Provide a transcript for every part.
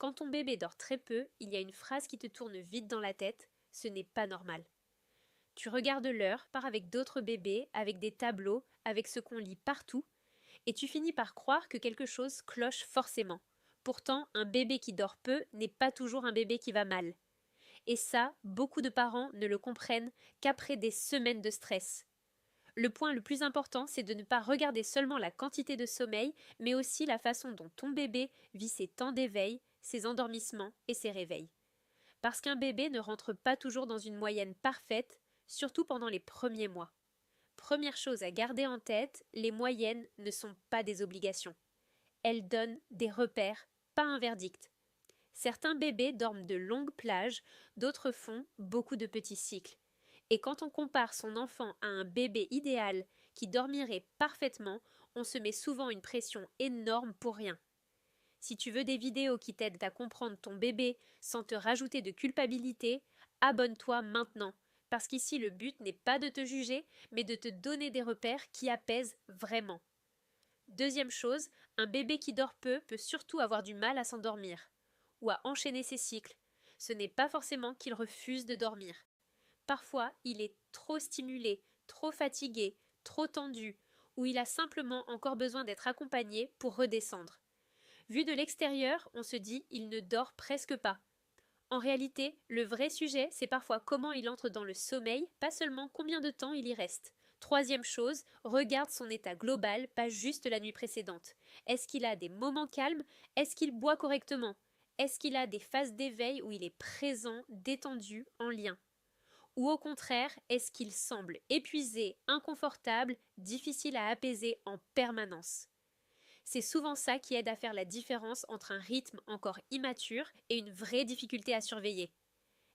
Quand ton bébé dort très peu, il y a une phrase qui te tourne vite dans la tête, ce n'est pas normal. Tu regardes l'heure, pars avec d'autres bébés, avec des tableaux, avec ce qu'on lit partout, et tu finis par croire que quelque chose cloche forcément. Pourtant, un bébé qui dort peu n'est pas toujours un bébé qui va mal. Et ça, beaucoup de parents ne le comprennent qu'après des semaines de stress. Le point le plus important, c'est de ne pas regarder seulement la quantité de sommeil, mais aussi la façon dont ton bébé vit ses temps d'éveil, ses endormissements et ses réveils. Parce qu'un bébé ne rentre pas toujours dans une moyenne parfaite, surtout pendant les premiers mois. Première chose à garder en tête, les moyennes ne sont pas des obligations. Elles donnent des repères, pas un verdict. Certains bébés dorment de longues plages, d'autres font beaucoup de petits cycles. Et quand on compare son enfant à un bébé idéal qui dormirait parfaitement, on se met souvent une pression énorme pour rien. Si tu veux des vidéos qui t'aident à comprendre ton bébé sans te rajouter de culpabilité, abonne-toi maintenant, parce qu'ici le but n'est pas de te juger, mais de te donner des repères qui apaisent vraiment. Deuxième chose, un bébé qui dort peu peut surtout avoir du mal à s'endormir ou à enchaîner ses cycles. Ce n'est pas forcément qu'il refuse de dormir. Parfois, il est trop stimulé, trop fatigué, trop tendu, ou il a simplement encore besoin d'être accompagné pour redescendre. Vu de l'extérieur, on se dit il ne dort presque pas. En réalité, le vrai sujet, c'est parfois comment il entre dans le sommeil, pas seulement combien de temps il y reste. Troisième chose, regarde son état global, pas juste la nuit précédente. Est-ce qu'il a des moments calmes? Est-ce qu'il boit correctement? Est-ce qu'il a des phases d'éveil où il est présent, détendu, en lien? Ou au contraire, est-ce qu'il semble épuisé, inconfortable, difficile à apaiser en permanence? C'est souvent ça qui aide à faire la différence entre un rythme encore immature et une vraie difficulté à surveiller.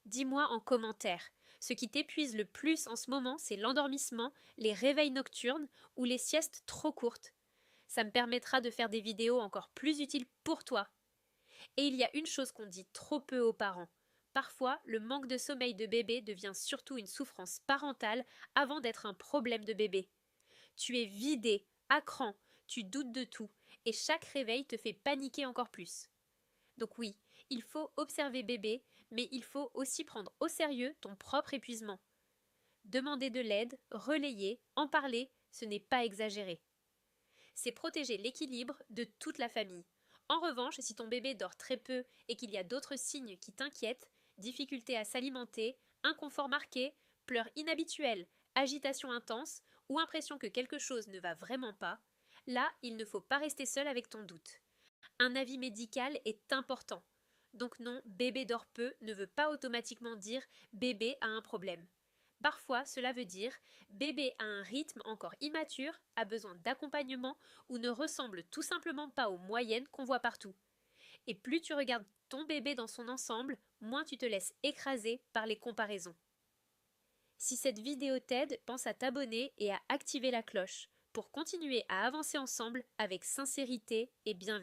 Dis-moi en commentaire. Ce qui t'épuise le plus en ce moment, c'est l'endormissement, les réveils nocturnes ou les siestes trop courtes. Ça me permettra de faire des vidéos encore plus utiles pour toi. Et il y a une chose qu'on dit trop peu aux parents. Parfois, le manque de sommeil de bébé devient surtout une souffrance parentale avant d'être un problème de bébé. Tu es vidé, à cran, tu doutes de tout, et chaque réveil te fait paniquer encore plus. Donc oui, il faut observer bébé, mais il faut aussi prendre au sérieux ton propre épuisement. Demander de l'aide, relayer, en parler, ce n'est pas exagéré. C'est protéger l'équilibre de toute la famille. En revanche, si ton bébé dort très peu et qu'il y a d'autres signes qui t'inquiètent, difficulté à s'alimenter, inconfort marqué, pleurs inhabituels, agitation intense ou impression que quelque chose ne va vraiment pas, là, il ne faut pas rester seul avec ton doute. Un avis médical est important. Donc non, bébé dort peu ne veut pas automatiquement dire bébé a un problème. Parfois, cela veut dire bébé a un rythme encore immature, a besoin d'accompagnement ou ne ressemble tout simplement pas aux moyennes qu'on voit partout. Et plus tu regardes ton bébé dans son ensemble, moins tu te laisses écraser par les comparaisons. Si cette vidéo t'aide, pense à t'abonner et à activer la cloche pour continuer à avancer ensemble avec sincérité et bienveillance.